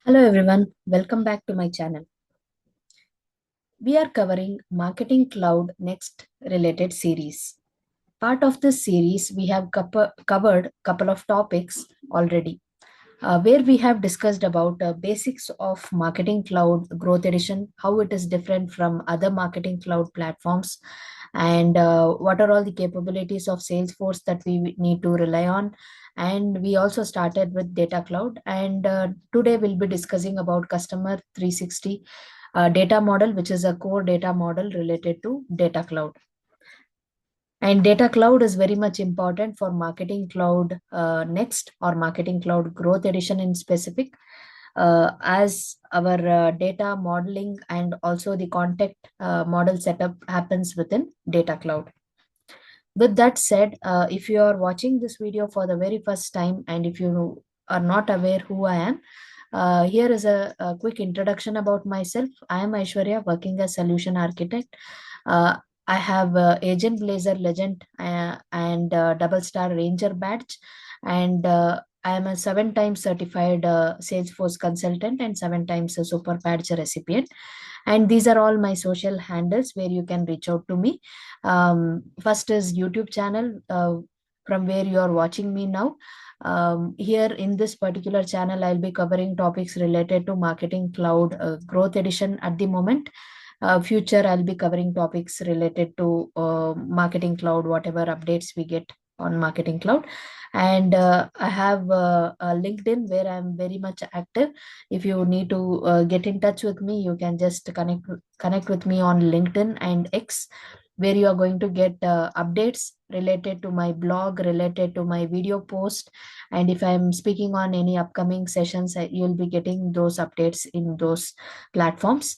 Hello everyone, welcome back to my channel. We are covering Marketing Cloud Next related series. Part of this series, we have covered couple of topics already, where we have discussed about basics of Marketing Cloud Growth Edition, how it is different from other Marketing Cloud platforms, and what are all the capabilities of Salesforce that we need to rely on. And we also started with Data Cloud, and today we'll be discussing about Customer 360 data model, which is a core data model related to Data Cloud. And Data Cloud is very much important for Marketing Cloud Next or Marketing Cloud Growth Edition in specific, as our data modeling and also the contact model setup happens within Data Cloud. With that said, if you are watching this video for the very first time and if you are not aware who I am, here is a quick introduction about myself. I am Aishwarya, working as solution architect. Uh, I have Agent Blazer Legend and Double Star Ranger badge, and I am a 7 times certified Salesforce consultant and 7 times a super badge recipient. And these are all my social handles where you can reach out to me. First is YouTube channel, from where you are watching me now. Here in this particular channel, I'll be covering topics related to Marketing Cloud Growth Edition at the moment. Future, I'll be covering topics related to Marketing Cloud, whatever updates we get on Marketing Cloud. And I have a LinkedIn where I'm very much active. If you need to get in touch with me, you can just connect with me on LinkedIn and X, where you are going to get updates related to my blog, related to my video post. And if I'm speaking on any upcoming sessions, you'll be getting those updates in those platforms.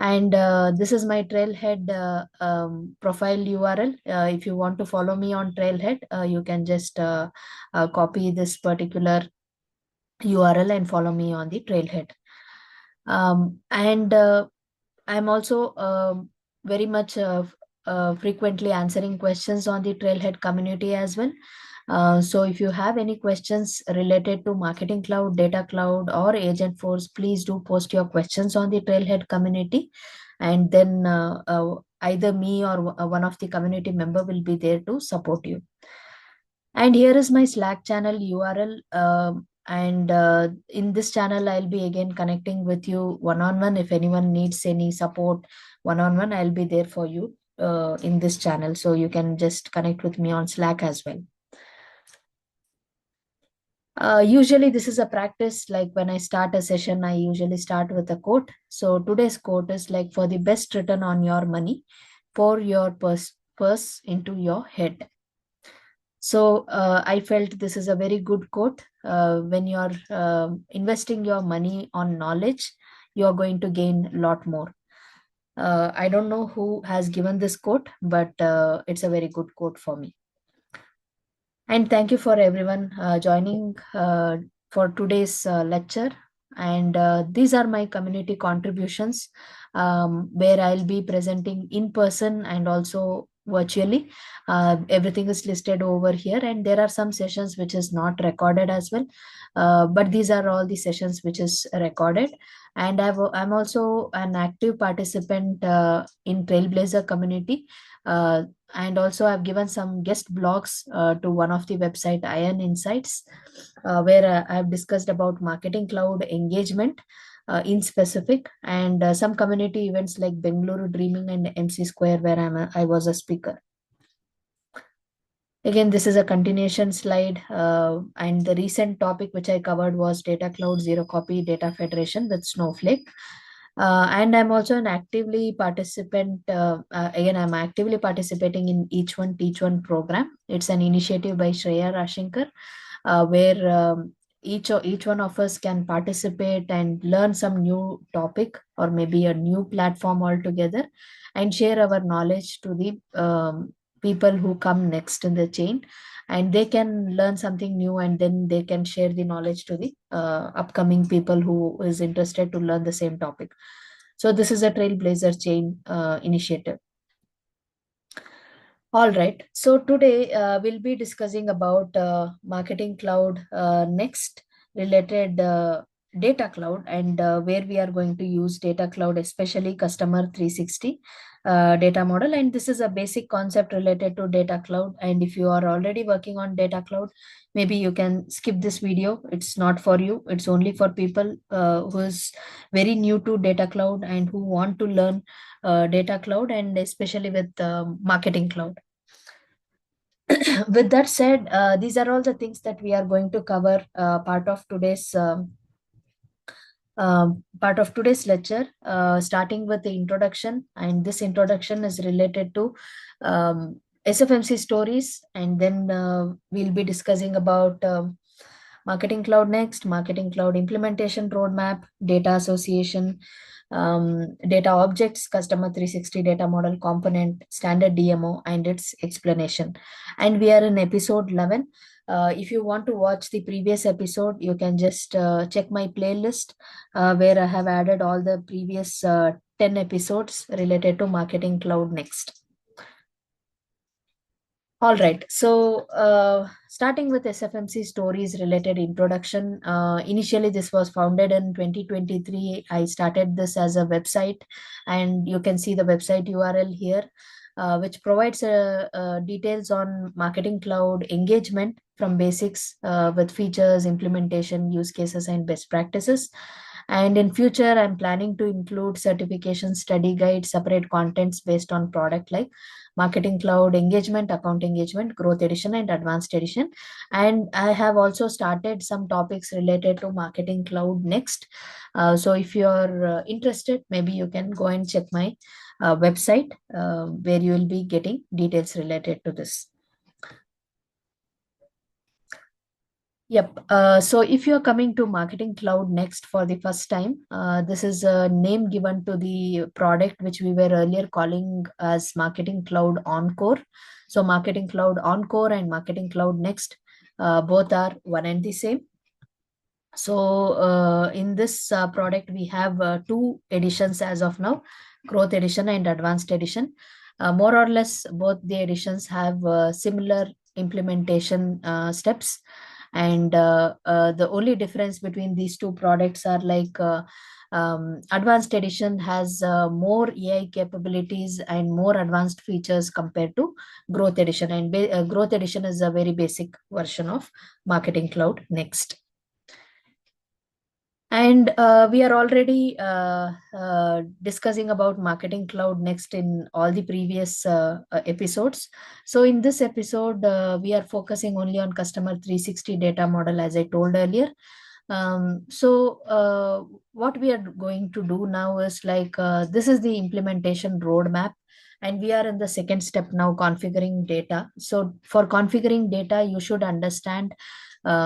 And this is my Trailhead profile URL. If you want to follow me on Trailhead, you can just copy this particular URL and follow me on the Trailhead. And I'm also very much frequently answering questions on the Trailhead community as well. So if you have any questions related to Marketing Cloud, Data Cloud, or Agentforce, please do post your questions on the Trailhead community. And then either me or one of the community member will be there to support you. And here is my Slack channel URL. And in this channel, I'll be again connecting with you one-on-one. If anyone needs any support one-on-one, I'll be there for you in this channel. So you can just connect with me on Slack as well. Usually this is a practice, like when I start a session, I usually start with a quote. So today's quote is like, for the best return on your money, pour your purse into your head. So I felt this is a very good quote. When you're investing your money on knowledge, you're going to gain a lot more. I don't know who has given this quote, but it's a very good quote for me. And thank you for everyone joining for today's lecture. And these are my community contributions, where I'll be presenting in person and also virtually. Everything is listed over here, and there are some sessions which is not recorded as well. But these are all the sessions which is recorded. And I'm also an active participant in Trailblazer community. And also I've given some guest blogs to one of the website Iron Insights, where I've discussed about Marketing Cloud engagement in specific, and some community events like Bengaluru Dreaming and MC Square, where I was a speaker. Again, this is a continuation slide, and the recent topic which I covered was Data Cloud Zero Copy Data Federation with Snowflake. And I'm also an actively participant. Again, I'm actively participating in Each One Teach One program. It's an initiative by Shreya Rashinkar, where each one of us can participate and learn some new topic or maybe a new platform altogether, and share our knowledge to the people who come next in the chain, and they can learn something new, and then they can share the knowledge to the upcoming people who is interested to learn the same topic. So this is a Trailblazer chain initiative. All right. So today we'll be discussing about Marketing Cloud Next related data cloud, and where we are going to use data cloud, especially customer 360 data model. And this is a basic concept related to data cloud. And if you are already working on data cloud, maybe you can skip this video. It's not for you. It's only for people who is very new to data cloud and who want to learn data cloud, and especially with marketing cloud. With that said, these are all the things that we are going to cover part of today's lecture, starting with the introduction. And this introduction is related to SFMC stories, and then we'll be discussing about marketing cloud next, marketing cloud implementation roadmap, data association, data objects, customer 360 data model component, standard DMO, and its explanation. And we are in episode 11. If you want to watch the previous episode, you can just check my playlist where I have added all the previous 10 episodes related to marketing cloud next. All right. So, starting with SFMC stories related introduction. Initially, this was founded in 2023. I started this as a website, and you can see the website URL here, which provides details on marketing cloud engagement from basics with features, implementation, use cases, and best practices. And in future, I'm planning to include certification, study guides, separate contents based on product like marketing cloud engagement, account engagement, growth edition, and advanced edition. And I have also started some topics related to marketing cloud next. So if you're interested, maybe you can go and check my website where you will be getting details related to this. Yep. So if you're coming to Marketing Cloud next for the first time, this is a name given to the product which we were earlier calling as Marketing Cloud Encore. So Marketing Cloud Encore and Marketing Cloud Next, both are one and the same. So in this product, we have two editions as of now, Growth Edition and Advanced Edition. More or less, both the editions have similar implementation steps. And the only difference between these two products are like Advanced Edition has more AI capabilities and more advanced features compared to Growth Edition. And Growth Edition is a very basic version of Marketing Cloud Next. And we are already discussing about Marketing Cloud Next in all the previous episodes. So in this episode, we are focusing only on customer 360 data model, as I told earlier. What we are going to do now is like this is the implementation roadmap, and we are in the second step now, configuring data. So for configuring data, you should understand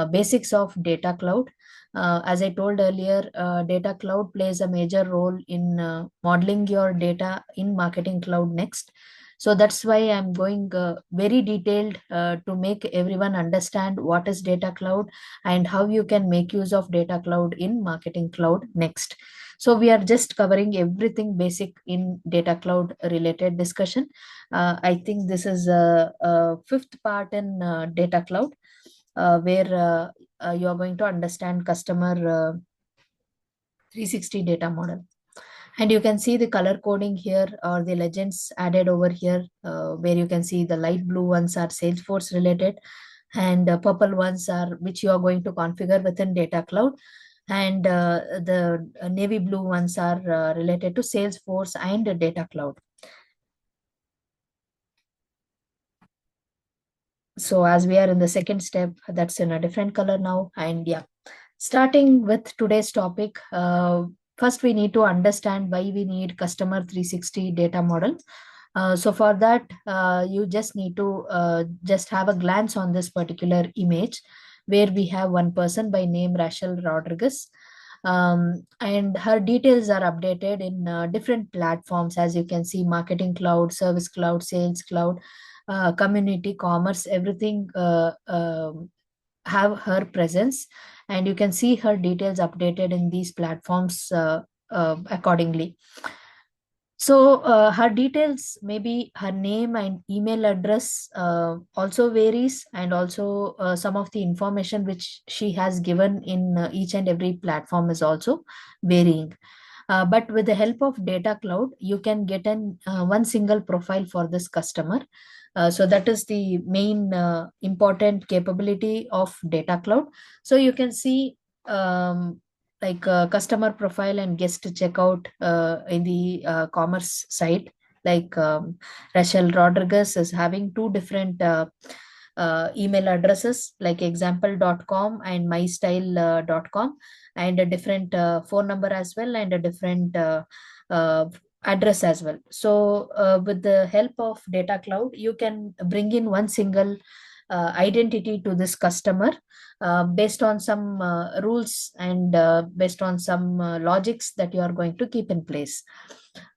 basics of data cloud. As I told earlier, data cloud plays a major role in modeling your data in marketing cloud next. So that's why I'm going very detailed to make everyone understand what is data cloud and how you can make use of data cloud in marketing cloud next. So we are just covering everything basic in data cloud related discussion. I think this is a fifth part in data cloud, where you are going to understand customer 360 data model. And you can see the color coding here, or the legends added over here, where you can see the light blue ones are Salesforce related, and purple ones are which you are going to configure within data cloud, and the navy blue ones are related to Salesforce and data cloud. So as we are in the second step, that's in a different color now. And yeah, starting with today's topic, first we need to understand why we need customer 360 data model. So for that, you just need to just have a glance on this particular image, where we have one person by name Rachel Rodriguez. And her details are updated in different platforms, as you can see: Marketing Cloud, Service Cloud, Sales Cloud, Community, Commerce, everything have her presence, and you can see her details updated in these platforms accordingly. So her details, maybe her name and email address also varies, and also some of the information which she has given in each and every platform is also varying. But with the help of Data Cloud, you can get an one single profile for this customer. So that is the main important capability of Data Cloud. So you can see customer profile and guest checkout in the commerce site. Like Rachel Rodriguez is having two different email addresses, like example.com and mystyle.com, and a different phone number as well, and a different address as well. So with the help of Data Cloud, you can bring in one single identity to this customer based on some rules, and based on some logics that you are going to keep in place.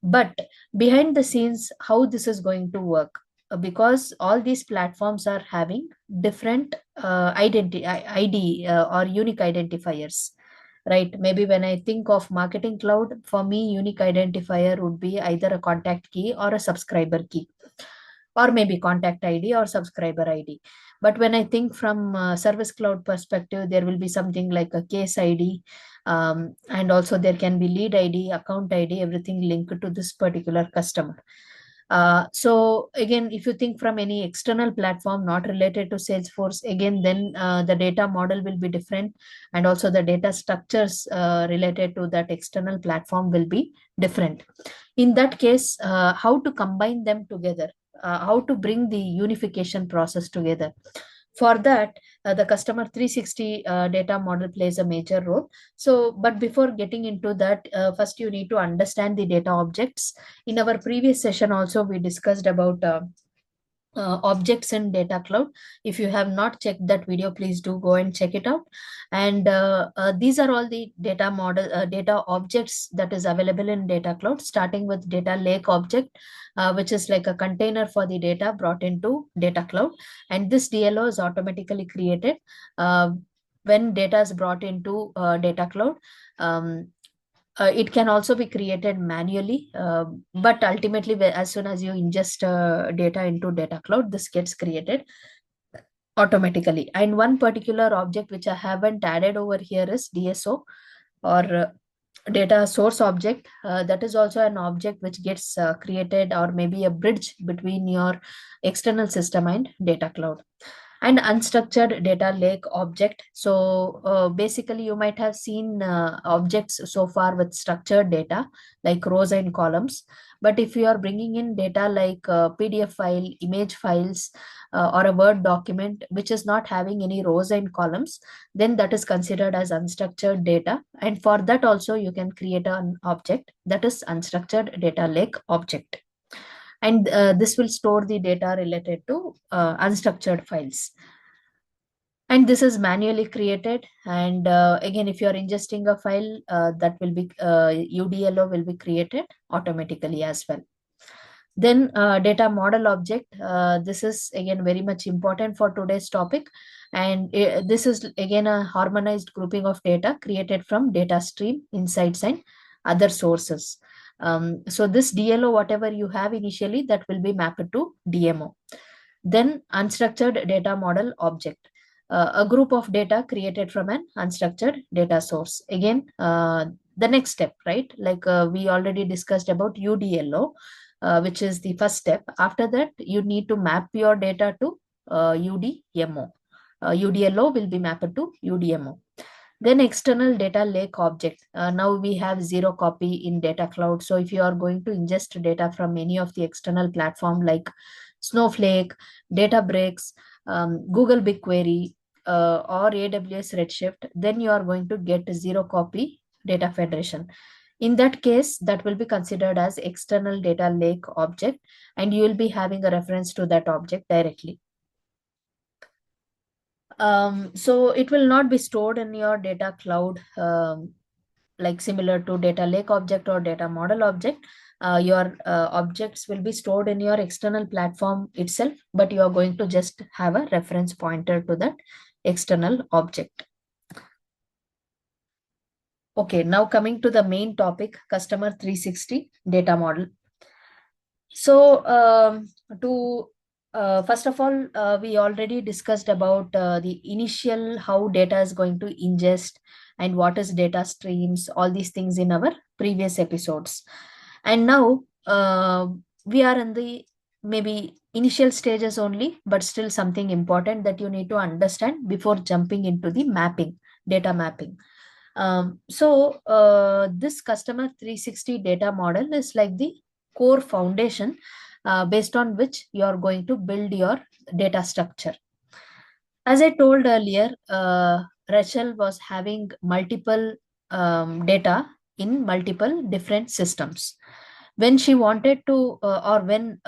But behind the scenes, how this is going to work, because all these platforms are having different ID or unique identifiers, right? Maybe when I think of Marketing Cloud, for me, unique identifier would be either a contact key or a subscriber key, or maybe contact ID or subscriber ID. But when I think from Service Cloud perspective, there will be something like a case ID, and also there can be lead ID, account ID, everything linked to this particular customer. So again, if you think from any external platform not related to Salesforce, again, then the data model will be different, and also the data structures related to that external platform will be different. In that case, how to combine them together, how to bring the unification process together. For that, the customer 360 data model plays a major role. So, but before getting into that, first you need to understand the data objects. In our previous session also, we discussed about objects in Data Cloud. If you have not checked that video, please do go and check it out. And these are all the data objects that is available in Data Cloud, starting with data lake object, which is like a container for the data brought into Data Cloud. And this DLO is automatically created when data is brought into Data Cloud. It can also be created manually, but ultimately, as soon as you ingest data into Data Cloud, this gets created automatically. And one particular object which I haven't added over here is DSO, or data source object. That is also an object which gets created, or maybe a bridge between your external system and Data Cloud. And unstructured data lake object. So basically, you might have seen objects so far with structured data like rows and columns. But if you are bringing in data like PDF file, image files, or a Word document which is not having any rows and columns, then that is considered as unstructured data. And for that also, you can create an object that is unstructured data lake object. And this will store the data related to unstructured files. And this is manually created. And again, if you are ingesting a file, that will be UDLO will be created automatically as well. Then data model object. This is again very much important for today's topic. And this is again a harmonized grouping of data created from data stream, insights, and other sources. So this DLO, whatever you have initially, that will be mapped to DMO. Then unstructured data model object. A group of data created from an unstructured data source. Again, the next step, right? Like we already discussed about UDLO, which is the first step. After that, you need to map your data to UDMO. UDLO will be mapped to UDMO. Then external data lake object. Now we have zero copy in Data Cloud. So if you are going to ingest data from any of the external platform like Snowflake, Databricks, Google BigQuery, or AWS Redshift, then you are going to get zero copy data federation. In that case, that will be considered as external data lake object, and you will be having a reference to that object directly. So it will not be stored in your Data Cloud, like similar to data lake object or data model object. Your objects will be stored in your external platform itself, but you are going to just have a reference pointer to that external object. Okay, now coming to the main topic, customer 360 data model. So, to first of all, we already discussed about the initial how data is going to ingest and what is data streams, all these things in our previous episodes. And now we are in the maybe initial stages only, but still something important that you need to understand before jumping into the mapping, data mapping. This customer 360 data model is like the core foundation based on which you are going to build your data structure. As I told earlier, Rachel was having multiple data in multiple different systems. When she wanted to, or when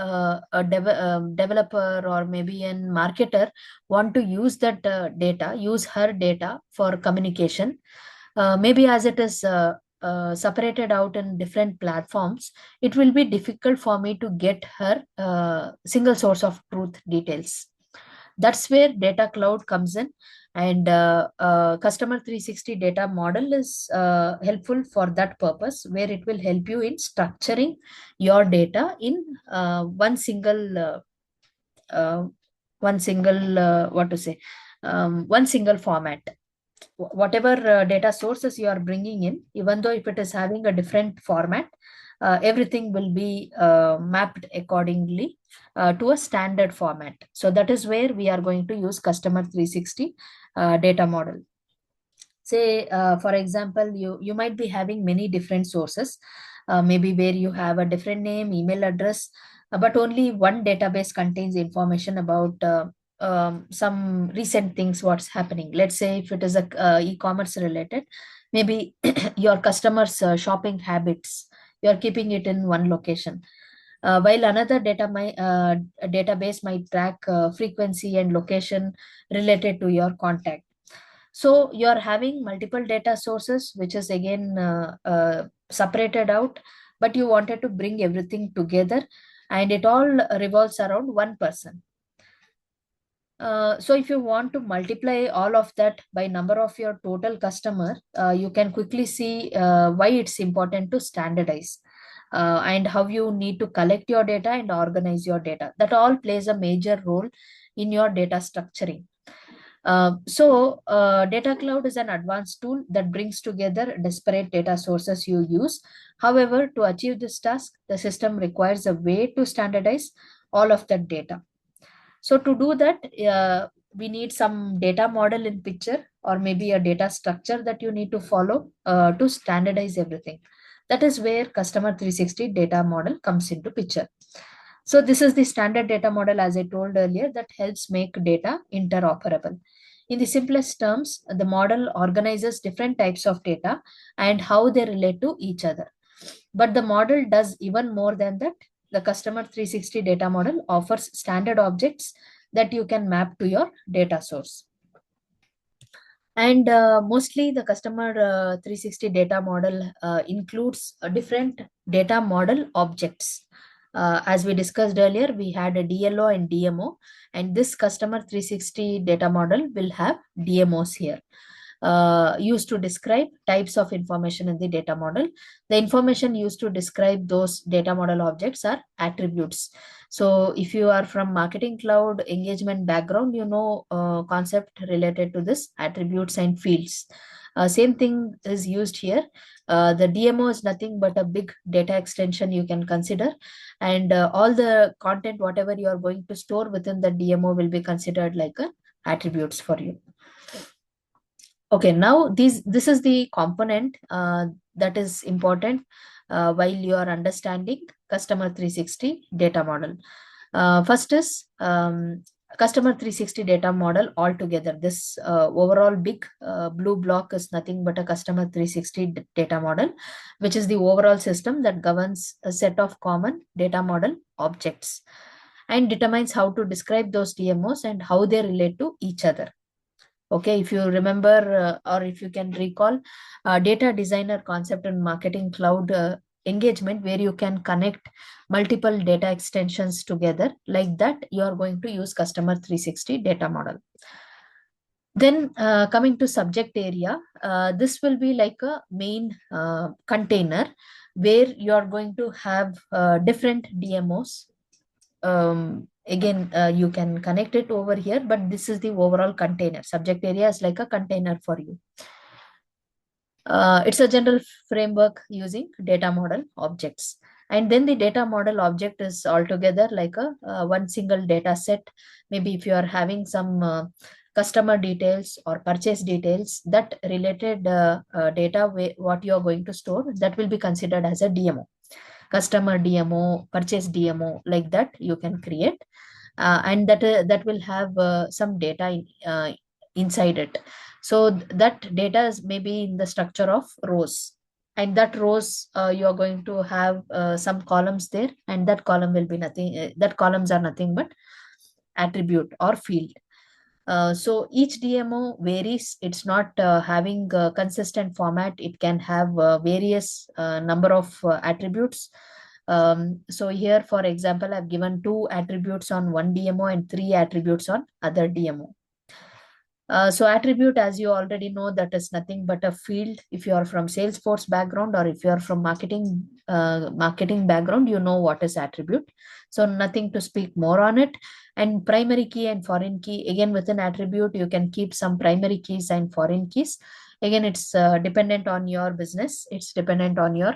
developer or maybe a marketer want to use that data, use her data for communication, maybe as it is separated out in different platforms, it will be difficult for me to get her single source of truth details. That's where data cloud comes in, and customer 360 data model is helpful for that purpose, where it will help you in structuring your data in uh, what to say, one single format. Whatever data sources you are bringing in, even though if it is having a different format, everything will be mapped accordingly to a standard format. So that is where we are going to use customer 360 data model. Say, for example, you might be having many different sources, maybe where you have a different name, email address, but only one database contains information about some recent things, what's happening. Let's say if it is a e-commerce related, maybe your customers shopping habits, you're keeping it in one location, while another database might track frequency and location related to your contact. So you're having multiple data sources, which is again separated out, but you wanted to bring everything together, and it all revolves around one person. So if you want to multiply all of that by number of your total customer, you can quickly see why it's important to standardize, and how you need to collect your data and organize your data. That all plays a major role in your data structuring. Data Cloud is an advanced tool that brings together disparate data sources you use. However, to achieve this task, the system requires a way to standardize all of that data. So to do that, we need some data model in picture, or maybe a data structure that you need to follow to standardize everything. That is where customer 360 data model comes into picture. So this is the standard data model, as I told earlier, that helps make data interoperable. In the simplest terms, the model organizes different types of data and how they relate to each other. But the model does even more than that. The customer 360 data model offers standard objects that you can map to your data source. And mostly the customer 360 data model includes different data model objects. As we discussed earlier, we had a DLO and DMO, and this customer 360 data model will have DMOs here, used to describe types of information in the data model. The information used to describe those data model objects are attributes. So if you are from marketing cloud engagement background, you know concept related to this attributes and fields. Same thing is used here. The DMO is nothing but a big data extension you can consider, and all the content, whatever you are going to store within the DMO, will be considered like a attributes for you. Okay, now this is the component that is important while you are understanding customer 360 data model. First is customer 360 data model altogether. This overall big blue block is nothing but a customer 360 data model, which is the overall system that governs a set of common data model objects and determines how to describe those DMOs and how they relate to each other. Okay, if you remember or if you can recall, data designer concept in marketing cloud engagement, where you can connect multiple data extensions together, like that you are going to use customer 360 data model. Then coming to subject area, this will be like a main container where you are going to have different DMOs. Again, you can connect it over here, but this is the overall container. Subject area is like a container for you. It's a general framework using data model objects. And then the data model object is altogether like a one single data set. Maybe if you are having some customer details or purchase details, that related data, what you are going to store, that will be considered as a DMO. Customer DMO, purchase DMO, like that you can create. And that will have some data inside it. So that data is maybe in the structure of rows, and that rows you are going to have some columns there, and that column will be nothing, that columns are nothing but attribute or field. So each DMO varies. It's not having a consistent format. It can have various number of attributes. So here, for example, I've given 2 attributes on one DMO and 3 attributes on other DMO. So attribute, as you already know, that is nothing but a field. If you are from Salesforce background, or if you are from marketing background, you know what is attribute. So nothing to speak more on it. And primary key and foreign key, again, within attribute, you can keep some primary keys and foreign keys. Again, it's dependent on your business. It's dependent on your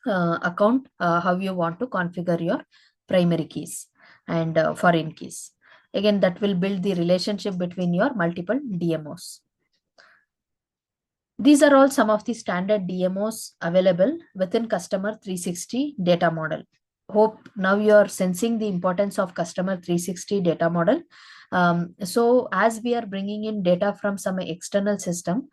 account, how you want to configure your primary keys and foreign keys. Again, that will build the relationship between your multiple DMOs. These are all some of the standard DMOs available within Customer 360 data model. Hope now you are sensing the importance of Customer 360 data model. So as we are bringing in data from some external system,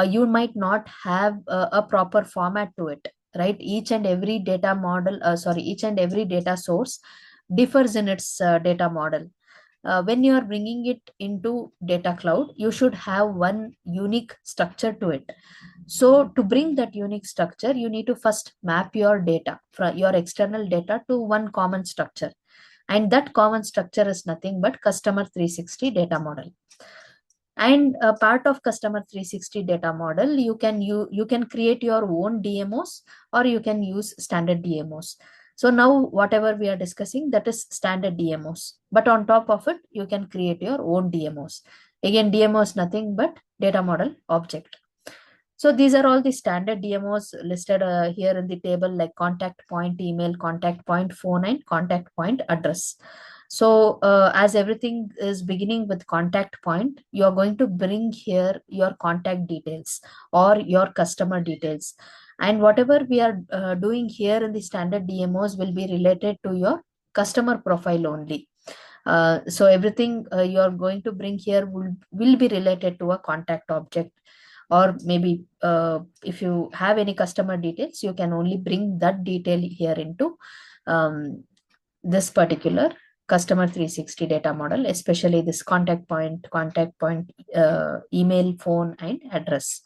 you might not have a proper format to it, right? Each and every data model, each and every data source differs in its data model. When you are bringing it into data cloud, you should have one unique structure to it. So to bring that unique structure, you need to first map your data from your external data to one common structure. And that common structure is nothing but Customer 360 data model. And a part of Customer 360 data model, you can create your own DMOs, or you can use standard DMOs. So now whatever we are discussing, that is standard DMOs. But on top of it, you can create your own DMOs. Again, DMO is nothing but data model object. So these are all the standard DMOs listed here in the table, like contact point email, contact point phone, and contact point address. So as everything is beginning with contact point, you are going to bring here your contact details or your customer details. And whatever we are doing here in the standard DMOs will be related to your customer profile only. So everything you are going to bring here will be related to a contact object. Or maybe if you have any customer details, you can only bring that detail here into this particular Customer 360 data model, especially this contact point, email, phone, and address.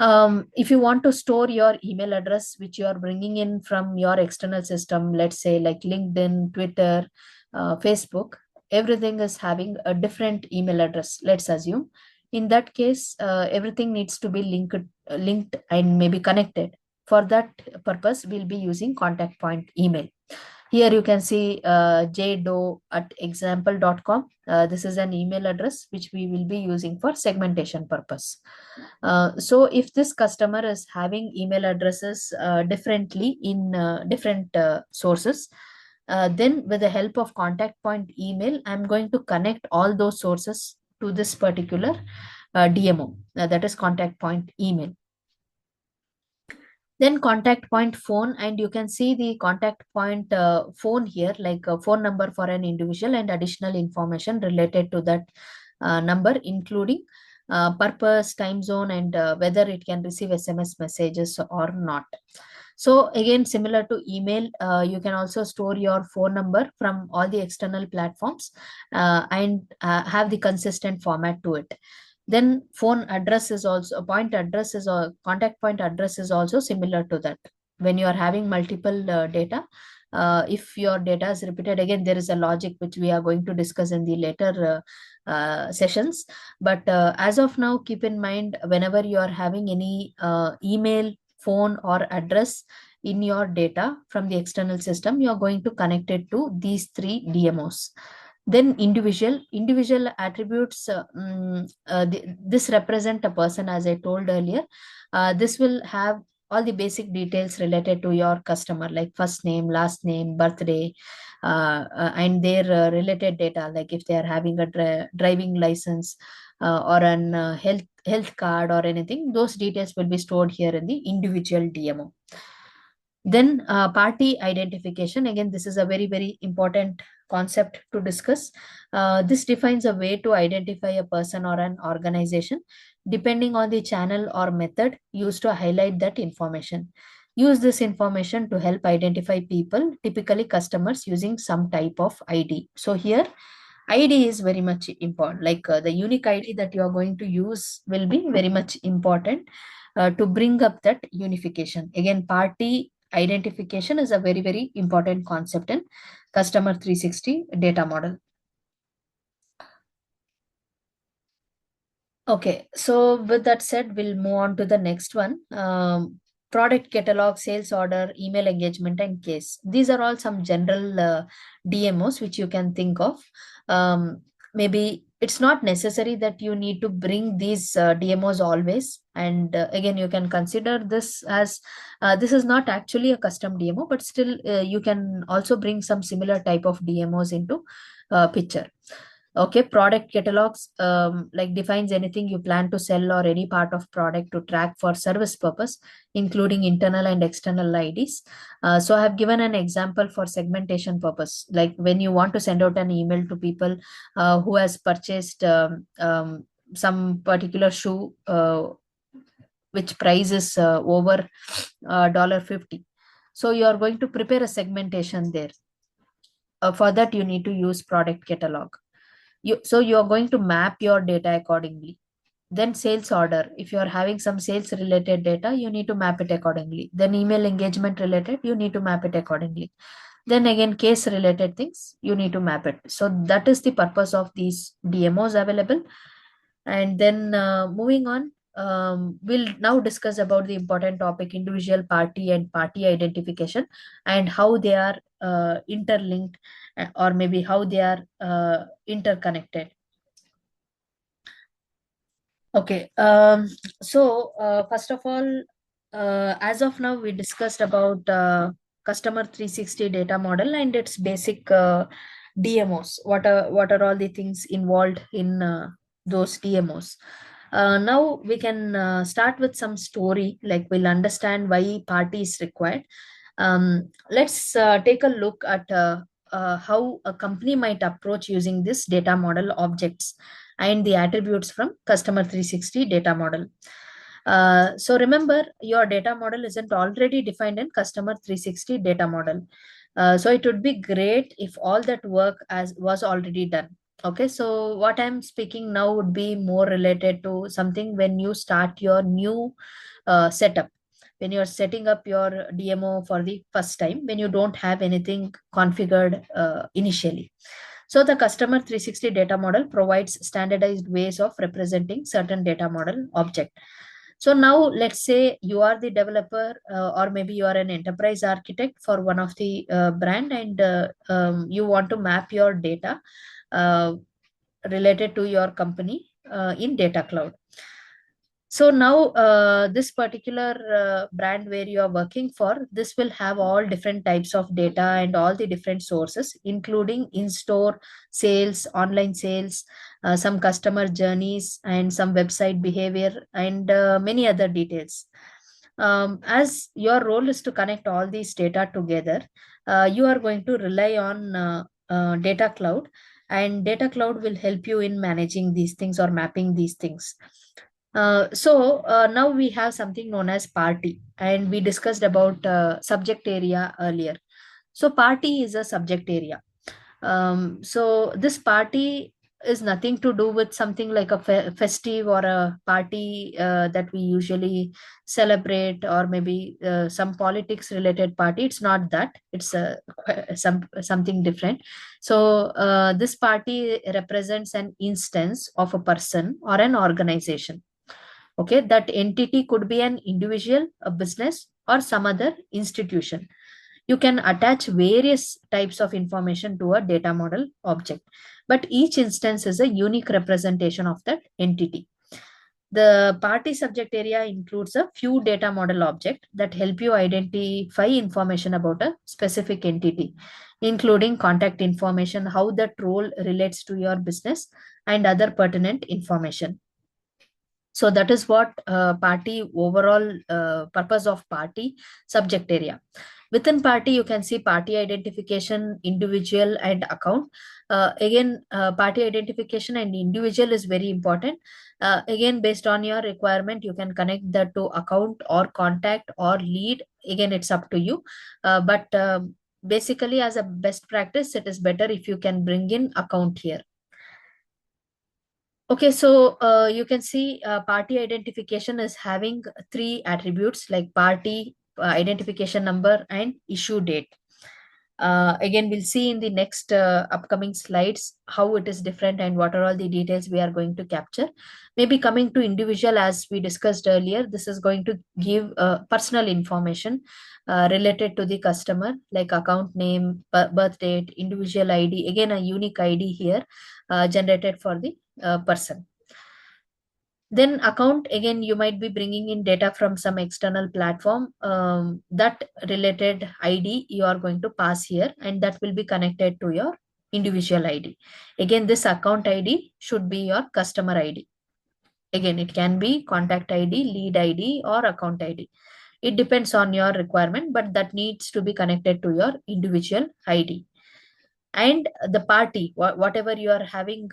If you want to store your email address, which you are bringing in from your external system, let's say like LinkedIn, Twitter, Facebook, everything is having a different email address, let's assume. In that case, everything needs to be linked and maybe connected. For that purpose, we'll be using contact point email. Here you can see jdo@example.com. This is an email address which we will be using for segmentation purpose. So if this customer is having email addresses differently in different sources, then with the help of contact point email, I'm going to connect all those sources to this particular DMO, that is contact point email. Then contact point phone, and you can see the contact point phone here, like a phone number for an individual and additional information related to that number, including purpose, time zone, and whether it can receive SMS messages or not. So again, similar to email, you can also store your phone number from all the external platforms and have the consistent format to it. Then phone address is also, point address is, or contact point address is also similar to that. When you are having multiple data, If your data is repeated, again, there is a logic which we are going to discuss in the later sessions. But as of now, keep in mind, whenever you are having any email, phone, or address in your data from the external system, you are going to connect it to these three DMOs. Then individual attributes, this represent a person, as I told earlier. This will have all the basic details related to your customer, like first name, last name, birthday, and their related data, like if they are having a driving license, or an health card or anything. Those details will be stored here in the individual DMO. Then party identification. Again, this is a very important concept to discuss. This defines a way to identify a person or an organization depending on the channel or method used to highlight that information. Use this information to help identify people, typically customers, using some type of ID. So here, ID is very much important. Like the unique ID that you are going to use will be very much important to bring up that unification. Again, party identification is a very important concept in customer 360 data model. Okay, so with that said, we'll move on to the next one. Product catalog, sales order, email engagement, and case. These are all some general DMOs which you can think of. Maybe it's not necessary that you need to bring these DMOs always. And again, you can consider this as this is not actually a custom DMO, but still you can also bring some similar type of DMOs into picture. Okay, product catalogs, like defines anything you plan to sell or any part of product to track for service purpose, including internal and external IDs. So I have given an example for segmentation purpose, like when you want to send out an email to people who has purchased some particular shoe, which price is over $50. So you are going to prepare a segmentation there. For that, you need to use product catalog. So you are going to map your data accordingly. Then sales order, if you are having some sales related data, you need to map it accordingly. Then email engagement related, you need to map it accordingly. Then again, case related things, you need to map it. So that is the purpose of these DMOs available. And then moving on, we'll now discuss about the important topic, individual party and party identification, and how they are interlinked, or maybe how they are interconnected. Okay, so first of all, as of now, we discussed about customer 360 data model and its basic DMOs. What are all the things involved in those DMOs? Now we can start with some story, like we'll understand why party is required. Let's take a look at how a company might approach using this data model objects and the attributes from customer 360 data model. So remember, your data model isn't already defined in customer 360 data model. So it would be great if all that work as was already done. Okay, so what I'm speaking now would be more related to something when you start your new setup, when you're setting up your DMO for the first time, when you don't have anything configured initially. So the customer 360 data model provides standardized ways of representing certain data model object. So now let's say you are the developer, or maybe you are an enterprise architect for one of the brand, and you want to map your data related to your company in data cloud. So now this particular brand where you are working for, this will have all different types of data and all the different sources, including in-store sales, online sales, some customer journeys, and some website behavior, and many other details. As your role is to connect all these data together, you are going to rely on data cloud, and data cloud will help you in managing these things or mapping these things. So now we have something known as party, and we discussed about subject area earlier. So party is a subject area. So this party is nothing to do with something like a festive or a party that we usually celebrate, or maybe some politics related party. It's not that. It's something different. So this party represents an instance of a person or an organization. Okay, that entity could be an individual, a business, or some other institution. You can attach various types of information to a data model object, but each instance is a unique representation of that entity. The party subject area includes a few data model objects that help you identify information about a specific entity, including contact information, how that role relates to your business, and other pertinent information. So that is what party overall purpose of party subject area. Within party, you can see party identification, individual, and account. Party identification and individual is very important. Again, based on your requirement, you can connect that to account or contact or lead. Again, it's up to you. But basically, as a best practice, it is better if you can bring in account here. Okay, so you can see party identification is having three attributes like party, identification number, and issue date. Again, we'll see in the next upcoming slides how it is different and what are all the details we are going to capture. Maybe coming to individual, as we discussed earlier, this is going to give personal information related to the customer, like account name, birth date, individual ID, again a unique ID here generated for the person. Then account, again, you might be bringing in data from some external platform. That related ID you are going to pass here, and that will be connected to your individual ID. Again, this account ID should be your customer ID. Again, it can be contact ID, lead ID, or account ID. It depends on your requirement, but that needs to be connected to your individual ID. And the party, whatever you are having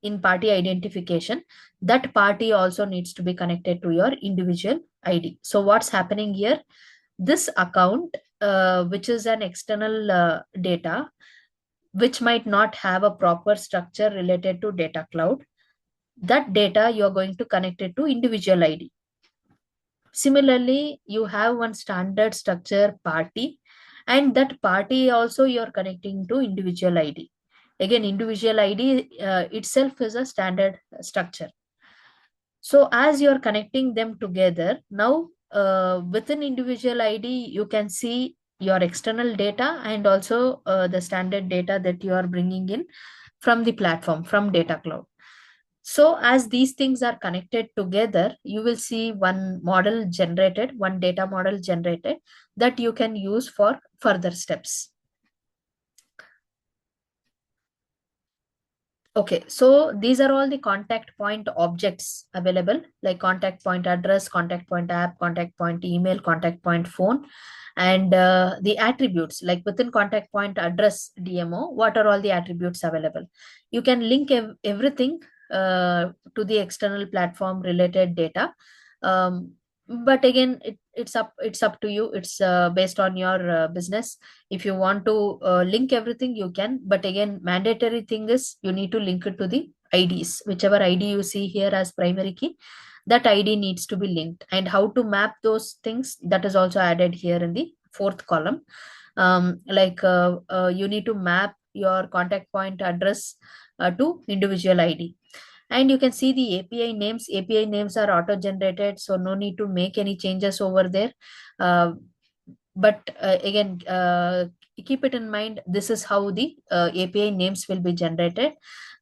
in party identification, that party also needs to be connected to your individual ID. So what's happening here? This account, which is an external data, which might not have a proper structure related to data cloud, that data you're going to connect it to individual ID. Similarly, you have one standard structure party, and that party also you're connecting to individual ID. Again, individual ID itself is a standard structure. So as you're connecting them together, now within individual ID, you can see your external data and also the standard data that you are bringing in from the platform, from data cloud. So as these things are connected together, you will see one model generated, one data model generated that you can use for further steps. Okay, so these are all the contact point objects available, like contact point address, contact point app, contact point email, contact point phone, and the attributes, like within contact point address DMO, what are all the attributes available? You can link everything to the external platform related data. But again, it's up to you. It's based on your business. If you want to link everything, you can, but again, mandatory thing is you need to link it to the IDs. Whichever ID you see here as primary key, that ID needs to be linked. And how to map those things, that is also added here in the fourth column. You need to map your contact point address to individual ID. And you can see the API names. API names are auto generated, so no need to make any changes over there. But again, keep it in mind, this is how the API names will be generated.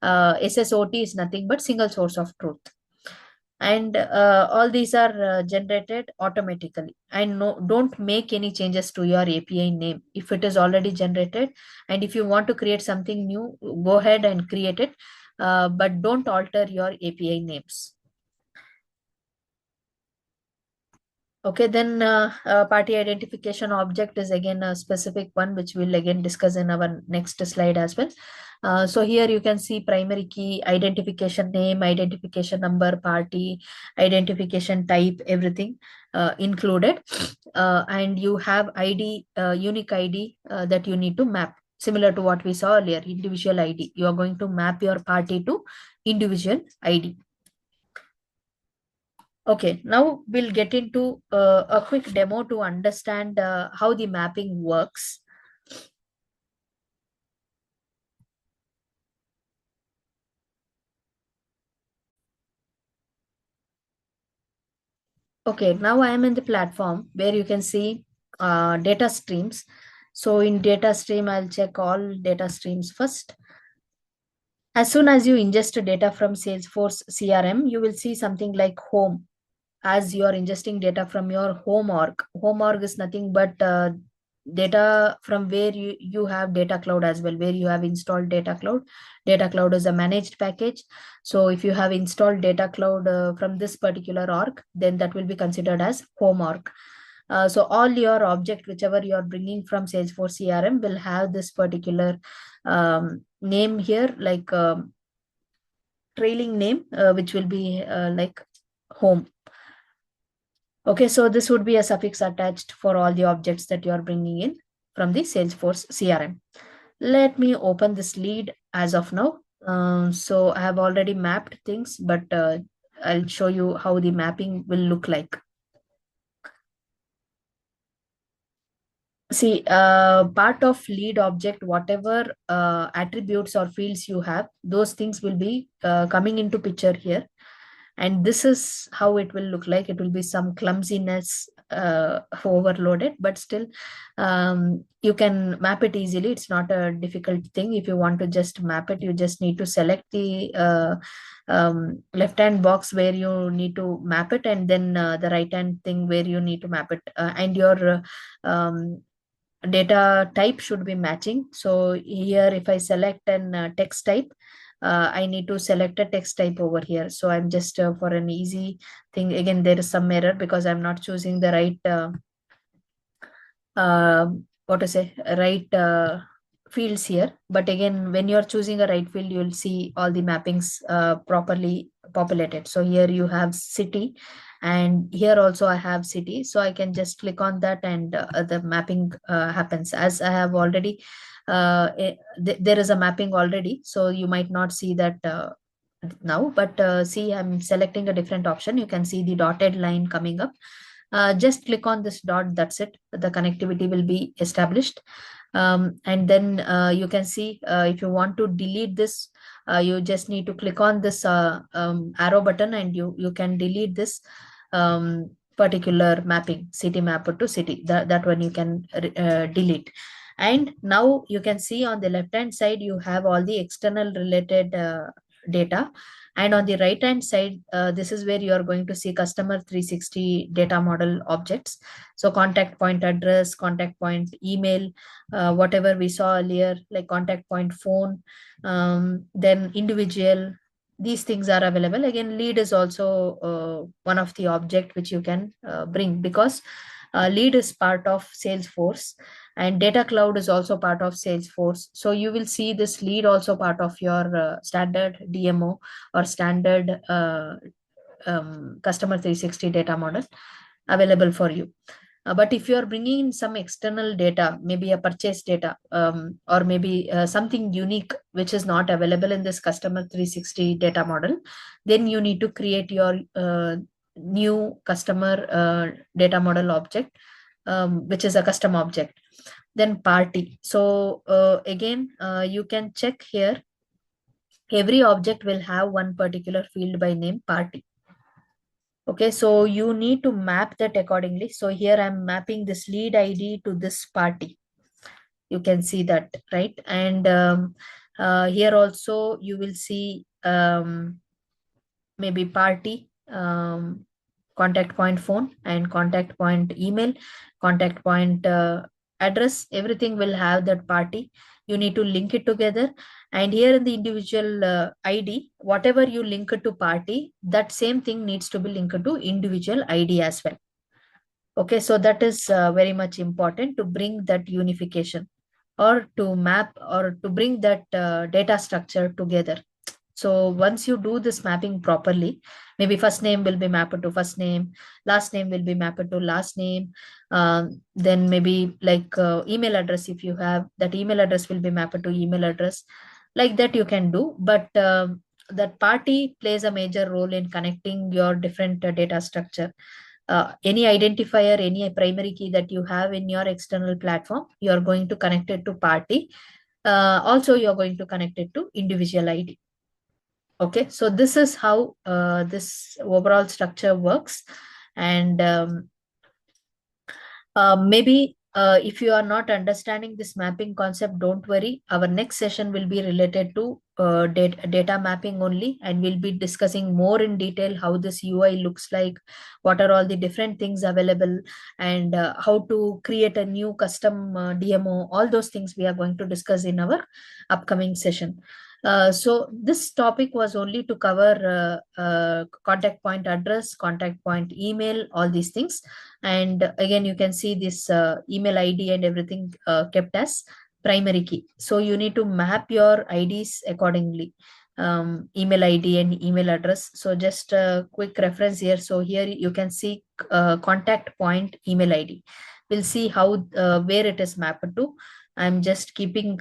SSOT is nothing but single source of truth. And all these are generated automatically. And no, don't make any changes to your API name if it is already generated. And if you want to create something new, go ahead and create it, but don't alter your API names. Okay, then party identification object is again a specific one, which we'll again discuss in our next slide as well. So here you can see primary key, identification name, identification number, party, identification type, everything included. And you have ID, unique ID that you need to map. similar to what we saw earlier, individual ID. You are going to map your party to individual ID. Okay, now we'll get into a quick demo to understand how the mapping works. Okay, now I am in the platform where you can see data streams. So in data stream, I'll check all data streams first. As soon as you ingest data from Salesforce CRM, you will see something like home, as you are ingesting data from your home org. Home org is nothing but data from where you have data cloud as well, where you have installed data cloud. Data cloud is a managed package. So if you have installed data cloud from this particular org, then that will be considered as home org. So all your object, whichever you are bringing from Salesforce CRM, will have this particular name here, like trailing name, which will be like home. Okay, so this would be a suffix attached for all the objects that you are bringing in from the Salesforce CRM. Let me open this lead as of now. So I have already mapped things, but I'll show you how the mapping will look like. See, part of lead object, whatever attributes or fields you have, those things will be coming into picture here. And this is how it will look like. It will be some clumsiness overloaded, but still you can map it easily. It's not a difficult thing. If you want to just map it, you just need to select the left hand box where you need to map it, and then the right hand thing where you need to map it, and your data type should be matching. So here, if I select an text type, I need to select a text type over here. So I'm just for an easy thing, again, there is some error because I'm not choosing the right, what to say, right fields here. But again, when you're choosing a right field, you'll see all the mappings properly populated. So here you have city, and here also I have city. So I can just click on that, and the mapping happens. As I have already there is a mapping already, so you might not see that now, but see, I'm selecting a different option. You can see the dotted line coming up. Just click on this dot, that's it. The connectivity will be established. And then you can see if you want to delete this, you just need to click on this arrow button, and you can delete this particular mapping, city mapper to city. That one you can delete. And now you can see on the left hand side, you have all the external related data. And on the right hand side, this is where you are going to see customer 360 data model objects. So contact point address, contact point email, whatever we saw earlier, like contact point phone, then individual, these things are available. Again, lead is also one of the object which you can bring, because lead is part of Salesforce, and data cloud is also part of Salesforce. So you will see this lead also part of your standard DMO or standard customer 360 data model available for you. But if you are bringing in some external data, maybe a purchase data, or maybe something unique which is not available in this customer 360 data model, then you need to create your new customer data model object, which is a custom object. Then party. So again, you can check here. Every object will have one particular field by name, party. Okay, so you need to map that accordingly. So here I'm mapping this lead ID to this party. You can see that, right? And here also you will see maybe party, contact point phone, and contact point email, contact point address. Everything will have that party. You need to link it together. And here in the individual ID, whatever you link it to party, that same thing needs to be linked to individual ID as well. Okay, so that is very much important to bring that unification, or to map, or to bring that data structure together. So once you do this mapping properly, maybe first name will be mapped to first name, last name will be mapped to last name. Then maybe like email address, if you have that email address will be mapped to email address. Like that you can do, but that party plays a major role in connecting your different data structure. Any identifier, any primary key that you have in your external platform, you are going to connect it to party. Also, you're going to connect it to individual ID. Okay, so this is how this overall structure works. And maybe if you are not understanding this mapping concept, don't worry. Our next session will be related to data mapping only, and we'll be discussing more in detail how this UI looks like, what are all the different things available, and how to create a new custom DMO. All those things we are going to discuss in our upcoming session. So this topic was only to cover contact point address, contact point email, all these things. And again, you can see this email ID and everything kept as primary key. So you need to map your IDs accordingly, email ID and email address. So just a quick reference here. So here you can see contact point email ID. We'll see how where it is mapped to. I'm just selecting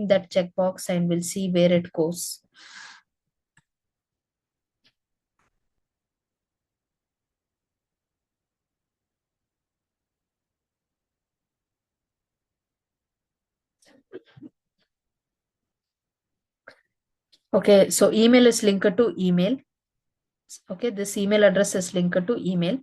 that checkbox and we'll see where it goes. Okay, so email is linked to email. Okay, this email address is linked to email.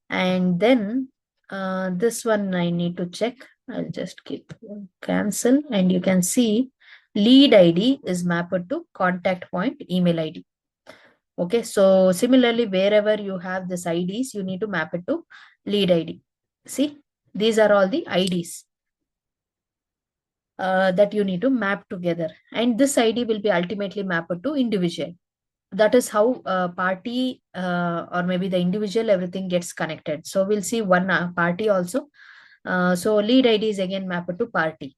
And then this one I need to check. I'll just keep cancel, and you can see lead ID is mapped to contact point email ID. Okay, so similarly, wherever you have this IDs, you need to map it to lead ID. See, these are all the IDs that you need to map together, and this ID will be ultimately mapped to individual. That is how party or maybe the individual, everything gets connected. So we'll see one party also. So lead ID is again mapped to party.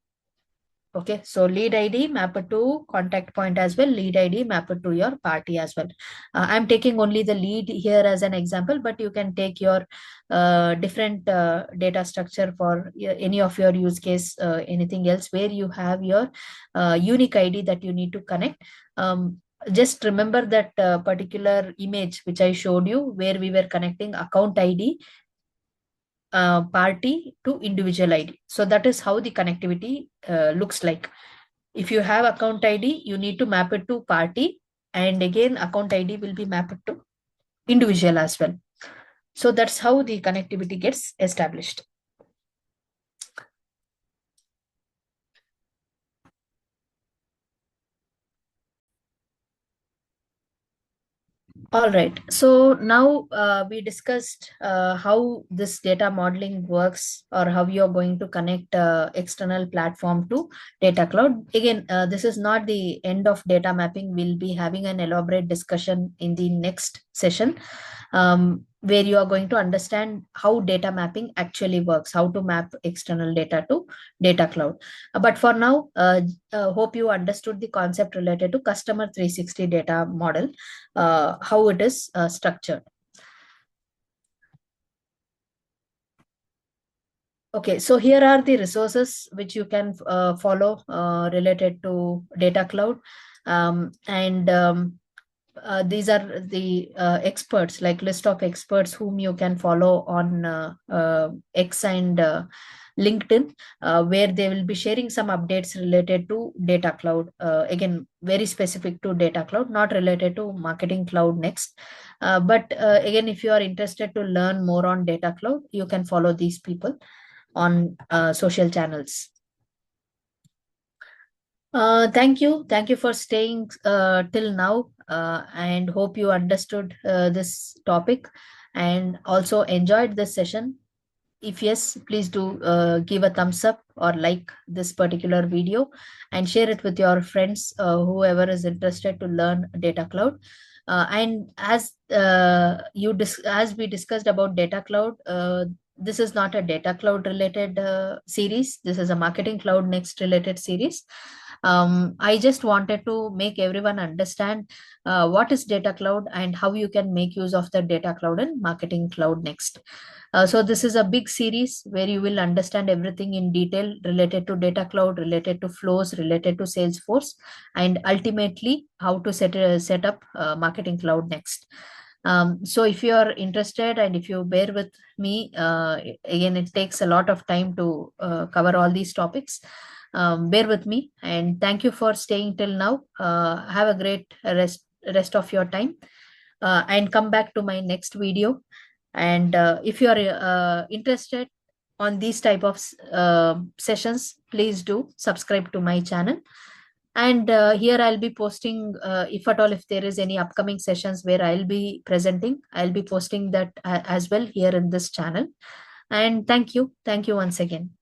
Okay, so lead ID mapped to contact point as well, lead ID mapped to your party as well. I'm taking only the lead here as an example, but you can take your different data structure for any of your use case, anything else where you have your unique ID that you need to connect. Just remember that particular image which I showed you where we were connecting account ID party to individual ID. So that is how the connectivity looks like. If you have account ID, you need to map it to party, and again account ID will be mapped to individual as well. So that's how the connectivity gets established. All right. So now we discussed how this data modeling works, or how you are going to connect external platform to data cloud. Again, this is not the end of data mapping. We'll be having an elaborate discussion in the next session, where you are going to understand how data mapping actually works, how to map external data to data cloud. But for now, hope you understood the concept related to customer 360 data model, how it is structured. Okay, so here are the resources which you can follow related to data cloud. And these are the experts, like list of experts whom you can follow on X and LinkedIn, where they will be sharing some updates related to data cloud. Again, very specific to data cloud, not related to marketing cloud next. But again, if you are interested to learn more on data cloud, you can follow these people on social channels. Thank you for staying till now, and hope you understood this topic and also enjoyed this session. If yes, please do give a thumbs up or like this particular video, and share it with your friends, whoever is interested to learn data cloud. And as we discussed about data cloud, this is not a data cloud related series. This is a marketing cloud next related series. I just wanted to make everyone understand what is data cloud and how you can make use of the data cloud and marketing cloud next. So this is a big series where you will understand everything in detail related to data cloud, related to flows, related to Salesforce, and ultimately how to set up marketing cloud next. So if you are interested and if you bear with me, again, it takes a lot of time to cover all these topics. Bear with me, and thank you for staying till now. Have a great rest of your time, and come back to my next video. And if you are interested on these type of sessions, please do subscribe to my channel. And here I'll be posting, if at all, if there is any upcoming sessions where I'll be presenting, I'll be posting that as well here in this channel. And thank you once again.